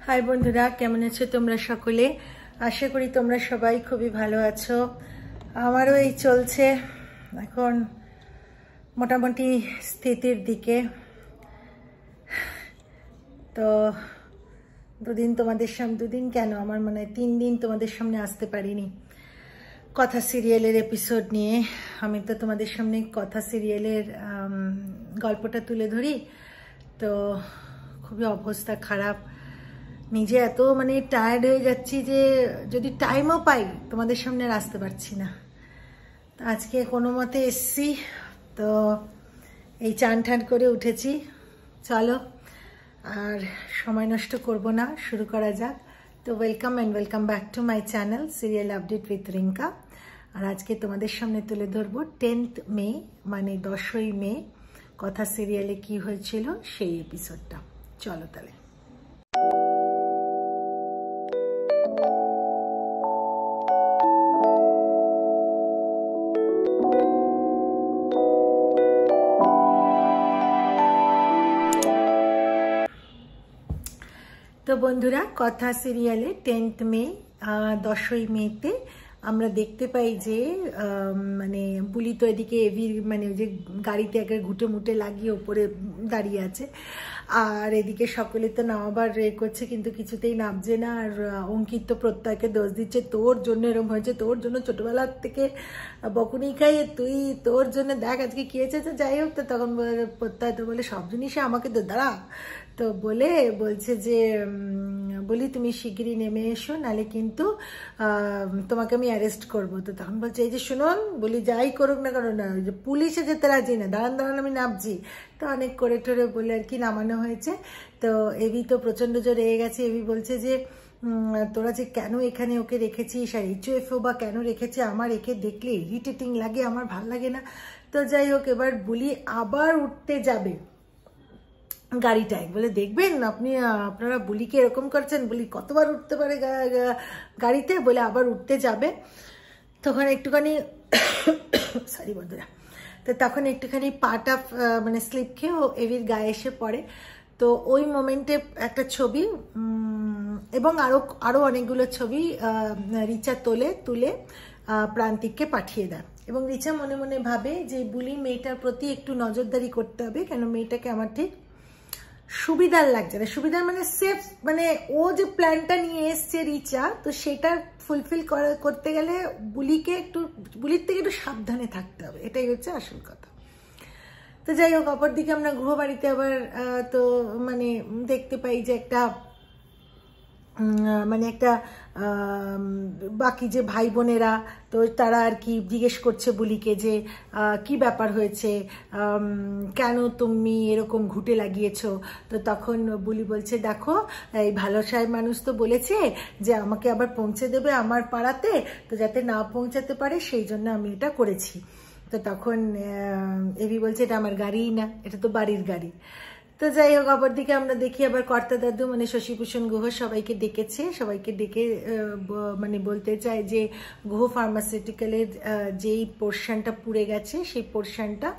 High বন্ধুরা, কেমন আছো তোমরা সকলে? আশা করি তোমরা সবাই খুবই ভালো আছো। আমারও এই চলছে এখন মোটামুটি স্থিতির দিকে। তো দুদিন কেন, আমার মনে হয় 3 দিন তোমাদের সামনে আসতে পারিনি কথা সিরিয়ালের এপিসোড নিয়ে। আমি তো তোমাদের সামনে কথা সিরিয়ালের গল্পটা তুলে ধরি, তো খুবই অবস্থা খারাপ। নিজে এত টায়ার্ড হয়ে যাচ্ছি যে যদি টাইমও পাই তোমাদের সামনে আর আসতে পারছি না। তো আজকে কোনো মতে এসছি, তো এই চান ঠান করে উঠেছি। চলো আর সময় নষ্ট করব না, শুরু করা যাক। তো welcome welcome back to my channel serial update with Rinka. আর আজকে তোমাদের সামনে তুলে ধরবো 10th মে, 10ই মে কথা সিরিয়ালে কি হয়েছিল সেই এপিসোডটা। চলো তাহলে। তো বন্ধুরা, কথা সিরিয়ালে 10th মে 10ই মেতে আমরা দেখতে পাই যে বুলি তো এদিকে এভির যে গাড়িতে একটা ঘুটে মুটে লাগিয়ে ওপরে দাঁড়িয়ে আছে, আর এদিকে সকলে তো নামাবার করছে কিন্তু কিছুতেই নামছে না। আর অঙ্কিত তো প্রত্যয়কে দোষ দিচ্ছে, তোর জন্য এরকম হয়েছে, তোর জন্য ছোটবেলার থেকে বকুনি খাই, তুই তোর জন্য দেখ আজকে কি হয়েছে। তো যাই হোক, তো তখন প্রত্যয় তো বলে সব জিনিসে আমাকে তো দাঁড়া, তো বলছে যে বলি তুমি শিগগিরই নেমে এসো, নালে কিন্তু তোমাকে আমি অ্যারেস্ট করবো। তো তখন বলছে এই যে শুনুন, বলি যাই করুক না কারণ না, পুলিশে যেতে রাজি না, দাঁড়ান আমি নামছি। তো অনেক করে টোরে বলে আর কি নামানো হয়েছে। তো এভি তো প্রচন্ড জোরে রেগে গেছে। এভি বলছে যে তোরা যে কেন এখানে ওকে রেখেছিস, আর HOFO বা কেন রেখেছে, আমার একে দেখলে ইরিটেটিং লাগে, আমার ভাল লাগে না। তো যাই হোক, এবার বুলি আবার উঠতে যাবে গাড়িটায়, বলে দেখবেন আপনারা বুলিকে এরকম করছেন, বলি কতবার উঠতে পারে গাড়িতে, বলে আবার উঠতে যাবে। তখন একটুখানি সরি বন্ধুরা, তো তখন একটুখানি পাটা স্লিপ খেয়ে ও এভির গায়ে এসে পড়ে। তো ওই মোমেন্টে একটা ছবি এবং আরো অনেকগুলো ছবি রিচা তুলে প্রান্তিককে পাঠিয়ে দেয়। এবং রিচা মনে মনে ভাবে যে বুলি মেয়েটার প্রতি একটু নজরদারি করতে হবে, কেন মেয়েটাকে আমার ঠিক সুবিধার লাগছে না। সুবিধার সেফ, ও যে প্ল্যানটা নিয়ে এসছে রিচা, তো সেটা ফুলফিল করতে গেলে বুলির থেকে একটু সাবধানে থাকতে হবে, এটাই হচ্ছে আসল কথা। তো যাই হোক, অপরদিকে আমরা গৃহবাড়িতে আবার তো দেখতে পাই যে একটা বাকি যে ভাই বোনেরা, তো তারা আর কি জিজ্ঞেস করছে বুলিকে যে কি ব্যাপার হয়েছে, কেন তুমি এরকম ঘুটে লাগিয়েছো। তো তখন বুলি বলছে দেখো, এই ভালো সাহেব মানুষ তো বলেছে যে আমাকে আবার পৌঁছে দেবে আমার পাড়াতে, তো যাতে না পৌঁছাতে পারে সেই জন্য আমি এটা করেছি। তো তখন এভি বলছে এটা আমার গাড়িই না, এটা তো বাড়ির গাড়ি। তো যাই হোক, অপরদিকে আমরা দেখি আবার কর্তা দাদু শশীভূষণ গুহ সবাইকে ডেকেছে, সবাইকে ডেকে বলতে চায় যে গুহ ফার্মাসিউটিক্যালের যেই পোর্শনটা পুড়ে গেছে সেই পোর্শনটা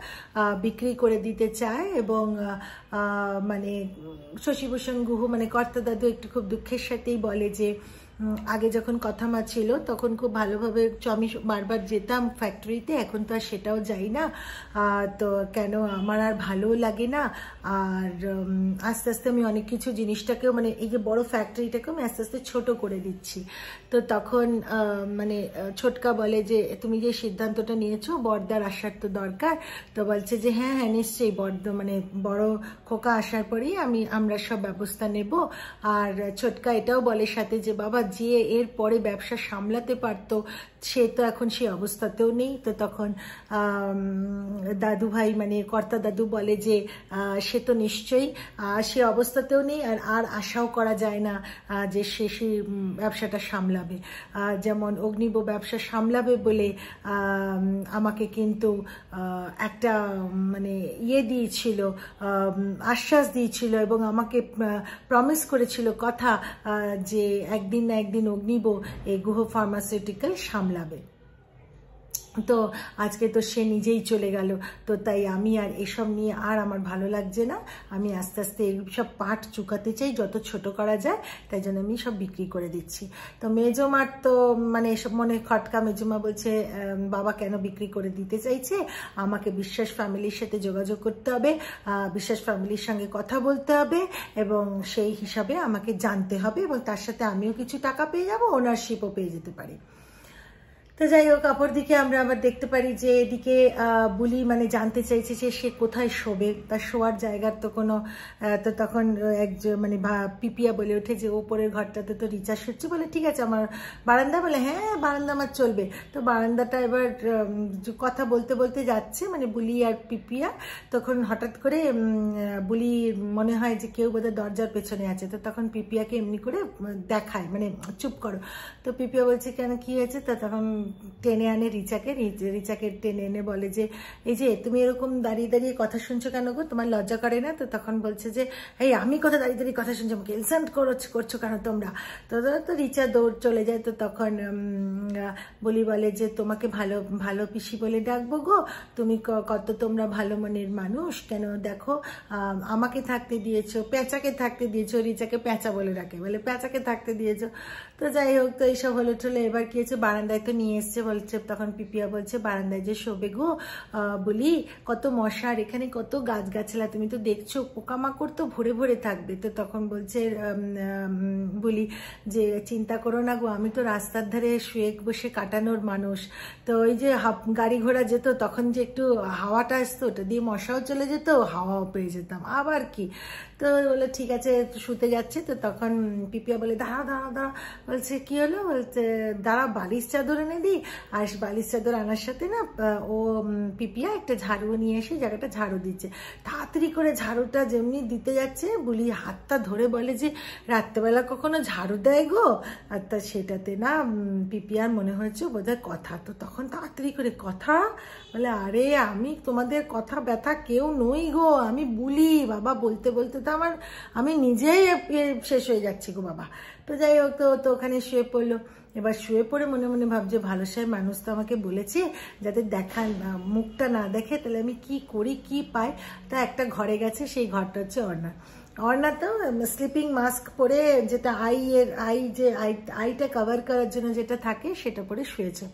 বিক্রি করে দিতে চায়। এবং শশীভূষণ গুহ কর্তা দাদু একটু খুব দুঃখের সাথেই বলে যে আগে যখন কথা মা ছিল তখন খুব ভালোভাবে আমি বারবার যেতাম ফ্যাক্টরিতে, এখন তো আর সেটাও যাই না, তো কেন আমার আর ভালো লাগে না। আর আস্তে আস্তে আমি অনেক কিছু জিনিসটাকেও এই যে বড় ফ্যাক্টরিটাকেও আমি আস্তে আস্তে ছোট করে দিচ্ছি। তো তখন ছোটকা বলে যে তুমি যে সিদ্ধান্তটা নিয়েছো বড়দার আসার তো দরকার। তো বলছে যে হ্যাঁ নিশ্চয়ই বড় খোকা আসার পরেই আমরা সব ব্যবস্থা নেব। আর ছোটকা এটাও বলে সাথে যে বাবা যে এর পরে ব্যবসা সামলাতে পারতো সে তো এখন সেই অবস্থাতেও নেই। তো তখন দাদু ভাই কর্তা দাদু বলে যে সে তো নিশ্চয়ই সে অবস্থাতেও নেই, আর আশাও করা যায় না যে সে সেই ব্যবসাটা সামলাবে। যেমন অগ্নিব ব্যবসা সামলাবে বলে আমাকে কিন্তু একটা দিয়েছিল, আশ্বাস দিয়েছিল এবং আমাকে প্রমিস করেছিল কথা যে একদিন না একদিন অগ্নিব এই গুহ ফার্মাসিউটিক্যাল সামলাবে। তো আজকে তো সে নিজেই চলে গেল, তো তাই আমি আর এসব নিয়ে আর আমার ভালো লাগছে না। আমি আস্তে আস্তে সব পাট চুকাতে চাই, যত ছোট করা যায়, তাই জন্য আমি সব বিক্রি করে দিচ্ছি। তো মেজমার তো মানে এসব মনে খটকা, মেজমা বলছে বাবা কেন বিক্রি করে দিতে চাইছে, আমাকে বিশ্বাস ফ্যামিলির সাথে যোগাযোগ করতে হবে, বিশ্বাস ফ্যামিলির সঙ্গে কথা বলতে হবে, এবং সেই হিসাবে আমাকে জানতে হবে, এবং তার সাথে আমিও কিছু টাকা পেয়ে যাবো, ওনারশিপও পেয়ে যেতে পারি। তো যাই হোক, অপর দিকে আমরা আবার দেখতে পারি যে এদিকে বুলি মানে জানতে চাইছে যে সে কোথায় শোবে, তার শোয়ার জায়গার তো কোনো, তো তখন মানে পিপিয়া বলে ওঠে যে ওপরের ঘরটাতে তো রিচার্জ হচ্ছে, বলে ঠিক আছে আমার বারান্দা, বলে হ্যাঁ বারান্দা আমার চলবে। তো বারান্দাটা এবার কথা বলতে বলতে যাচ্ছে মানে বুলি আর পিপিয়া, তখন হঠাৎ করে বুলি মনে হয় যে কেউ বোধহয় দরজার পেছনে আছে, তো তখন পিপিয়াকে এমনি করে দেখায় মানে চুপ করো। তো পিপিয়া বলছে কেন কি হয়েছে, তো তখন টেনে আনে রিচাকে টেনে এনে বলে যে এই যে তুমি এরকম দাঁড়িয়ে দাঁড়িয়ে কথা শুনছো কেন গো, তোমার লজ্জা করে না? তো তখন বলছে যে এই আমি কোথায় দাঁড়িয়ে দাঁড়িয়ে কথা শুনছি, আমাকে ইনসাল্ট করছো কেন তোমরা? তো রিচা দৌড় চলে যায়। তো তখন বলি বলে যে তোমাকে ভালো ভালো পিসি বলে ডাকবো গো, তুমি কত তোমরা ভালো মনের মানুষ, কেন দেখো আমাকে থাকতে দিয়েছো, পেঁচাকে থাকতে দিয়েছো, রিচাকে পেঁচা বলে ডাকে, বলে পেঁচাকে থাকতে দিয়েছো। তো যাই হোক, তো এইসব হলো টলে। এবার কি হয়েছে, বারান্দায় তো নিয়ে এসছে, বলছে তখন পিপিয়া বলছে বারান্দায় যে শোবে গো, বলি কত মশার, এখানে কত গাছগাছলা, তুমি তো দেখছো পোকামাকড় তো ভরে ভরে থাকবে। তো তখন বলছে বলি যে চিন্তা করো না গো, আমি তো রাস্তার ধারে শুয়ে বসে কাটানোর মানুষ, তো ওই যে গাড়ি ঘোড়া যেত তখন যে একটু হাওয়াটা আসতো, ওটা দিয়ে মশাও চলে যেত, হাওয়াও পেয়ে যেতাম, আবার কি। তো বলে ঠিক আছে শুতে যাচ্ছে। তো তখন পিপিয়া বলে দাঁড়া দাঁড়া দাঁড়া, বলছে কি হলো, বলছে দাঁড়া বালিশ চাদর এনে দিই। আর বালিশ চাদর আনার সাথে না ও পিপিয়া একটা ঝাড়ু নিয়ে এসে জায়গাটা ঝাড়ু দিচ্ছে, তাড়াতাড়ি করে ঝাড়ুটা যেমনি দিতে যাচ্ছে বুলি হাতটা ধরে বলে যে রাত্রেবেলা কখনো ঝাড়ু দেয় গো, আর তা সেটাতে না পিপিয়ার মনে হয়েছে বোধহয় কথা। তো তখন তাড়াতাড়ি করে কথা বলে আরে আমি তোমাদের কথা ব্যথা কেউ নই গো, আমি বুলি বাবা, বলতে বলতে তো আমি নিজেই শেষ হয়ে যাচ্ছি গো বাবা। তো যাই হোক, তো ওখানে শুয়ে পড়লো। এবার শুয়ে পড়ে মনে মনে ভাবছে ভালো সাহেব মানুষ তো আমাকে বলেছে যাতে মুখটা না দেখে, তাহলে আমি কি করি কি পাই। তা একটা ঘরে গেছে, সেই ঘরটা হচ্ছে অর্ণা তো স্লিপিং মাস্ক পরে, যেটা আইটা কভার করার জন্য যেটা থাকে সেটা পরে শুয়েছে।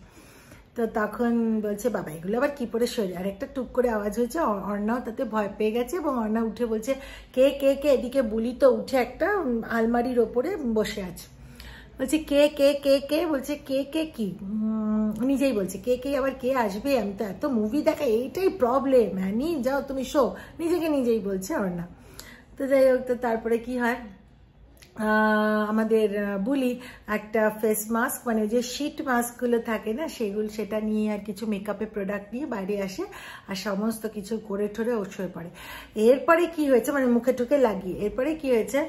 তো তখন বলছে বাবা এগুলো আবার কি পরে শরীর, আর একটা টুক করে আওয়াজ হয়েছে, অর্ণাও তাতে ভয় পেয়ে গেছে, এবং অর্ণা উঠে বলছে কে কে কে, এদিকে বুলি তো উঠে একটা আলমারির ওপরে বসে আছে, বলছে কে কে কে কে, বলছে কে কে কি, নিজেই বলছে কে কে, আবার কে আসবে, আমি তো এত মুভি দেখা, এইটাই প্রবলেম, হ্যাঁ নিয়ে যাও তুমি শো, নিজেকে নিজেই বলছে অর্ণা। তো যাই হোক, তো তারপরে কি হয়, আমাদের বুলি একটা ফেস মাস্ক মানে যে শিট মাস্কগুলো থাকে না সেটা নিয়ে আর কিছু মেকআপের প্রোডাক্ট নিয়ে বাইরে আসে, আর সমস্ত কিছু করে ঠরে ও শুয়ে পড়ে। এরপরে কি হয়েছে মানে মুখে টুকে লাগিয়ে, এরপরে কি হয়েছে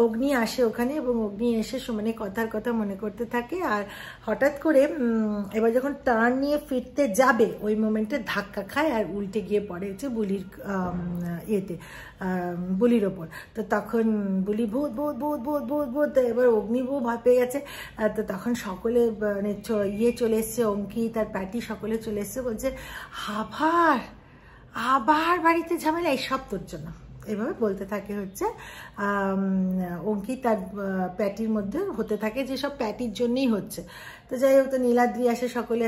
অগ্নি আসে ওখানে, এবং অগ্নি এসে সুমনে কথার কথা মনে করতে থাকে। আর হঠাৎ করে এবার যখন টার্ন নিয়ে ফিরতে যাবে ওই মোমেন্টে ধাক্কা খায় আর উল্টে গিয়ে পড়ে হচ্ছে বুলির বুলির ওপর। তো তখন বুলি ভূত ভূত ভূত ভূত ভূত ভূত, এবার অগ্নি বউ ভয় পেয়ে গেছে। তো তখন সকলে মানে চলে এসছে, অঙ্কিত আর প্যাটি সকলে চলে এসছে, বলছে আবার বাড়িতে ঝামেলা, এইসব তোর জন্য, এভাবে বলতে থাকে হচ্ছে অঙ্কিত আর প্যাটির মধ্যে হতে থাকে, যে সব প্যাটির জন্যই হচ্ছে। তো যাই হোক, তো নীলাদ্রি আসে, সকলে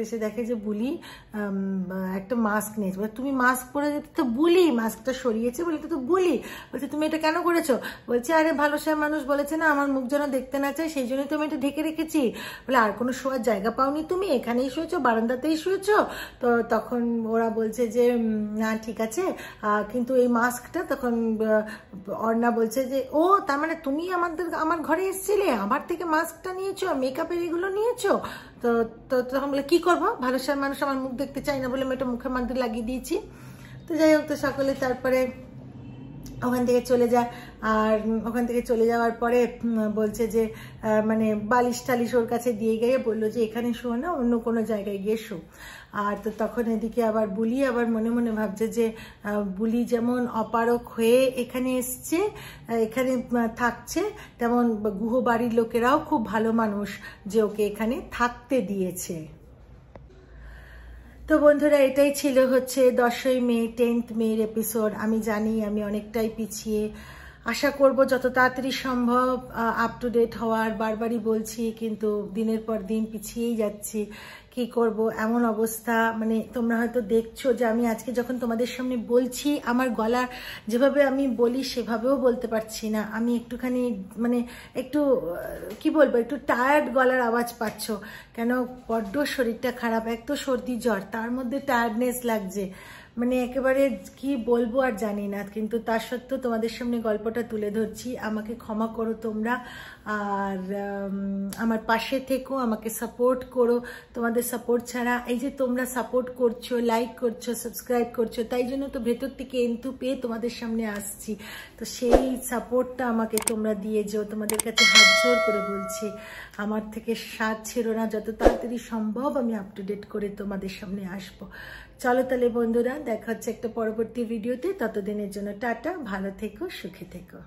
এসে দেখে যে বুলি একটা মাস্ক নিয়েছে, বলে তুমি মাস্ক পরে যেতে, তো বুলি মাস্কটা সরিয়েছে, বলে তো বুলি, বলছে তুমি এটা কেন করেছো, বলছে আরে ভালো সাহেব মানুষ বলেছে না আমার মুখ যেন দেখতে না চায়, সেই জন্যই তো আমি এটা ঢেকে রেখেছি। বলে আর কোনো শোয়ার জায়গা পাওনি তুমি, এখানেই শুয়েছো, বারান্দাতেই শুয়েছো? তো তখন ওরা বলছে যে না ঠিক আছে, কিন্তু এই মাস্কটা, তখন অর্ণা বলছে যে ও তার মানে তুমি আমার ঘরে এসেছিলে, আমার থেকে মাস্কটা নিয়েছো, মেকআপের এগুলো নিয়েছো? তো তখন বলে কি করবো, ভালো সাহেব মানুষ আমার মুখ দেখতে চাই না বলে আমি এটা মুখের মধ্যে লাগিয়ে দিয়েছি। তো যাই হোক, তো সকলে তারপরে ওখান থেকে চলে যায়। আর ওখান থেকে চলে যাওয়ার পরে বলছে যে মানে বালিশ টালিশ ওর কাছে দিয়ে গিয়ে বললো যে এখানে শো না, অন্য কোনো জায়গায় গিয়ে শো। আর তো তখন এদিকে আবার বুলি আবার মনে মনে ভাবছে যে বুলি যেমন অপারক হয়ে এখানে এসছে, এখানে থাকছে, তেমন গুহ বাড়ির লোকেরাও খুব ভালো মানুষ যে ওকে এখানে থাকতে দিয়েছে। তো বন্ধুরা, এটাই ছিল হচ্ছে 10ই মে 10th মের এপিসোড। আমি জানি আমি অনেকটাই পিছিয়ে, আশা করব যত তাড়াতাড়ি সম্ভব আপ টু ডেট হওয়ার। বারবারই বলছি, কিন্তু দিনের পর দিন পিছিয়েই যাচ্ছি। কি করব, এমন অবস্থা। মানে তোমরা হয়তো দেখছো যে আমি আজকে যখন তোমাদের সামনে বলছি, আমার গলা যেভাবে আমি বলি সেভাবেও বলতে পারছি না। আমি একটুখানি মানে একটু কি বলবো, একটু টায়ার্ড গলার আওয়াজ পাচ্ছ। কেন, বড্ড শরীরটা খারাপ, এক তো সর্দি জ্বর, তার মধ্যে টায়ার্ডনেস লাগছে। মানে একেবারে কি বলবো আর জানি না, কিন্তু তার সত্ত্বেও তোমাদের সামনে গল্পটা তুলে ধরছি। আমাকে ক্ষমা করো তোমরা, আর আমার পাশে থেকো, আমাকে সাপোর্ট করো। তোমাদের সাপোর্ট ছাড়া, এই যে তোমরা সাপোর্ট করছো, লাইক করছো, সাবস্ক্রাইব করছো, তাই জন্য তো ভেতর থেকে এন্টু পেয়ে তোমাদের সামনে আসছি। তো সেই সাপোর্টটা আমাকে তোমরা দিয়ে যাও, তোমাদের কাছে হাত জোর করে বলছি। আমার থেকে সাথ ছেড়ো না, যত তাড়াতাড়ি সম্ভব আমি আপ টু ডেট করে তোমাদের সামনে আসবো। চলো তাহলে বন্ধুরা, দেখা হচ্ছে একটা পরবর্তী ভিডিওতে। ততদিনের জন্য টাটা, ভালো থেকো, সুখে থেকো।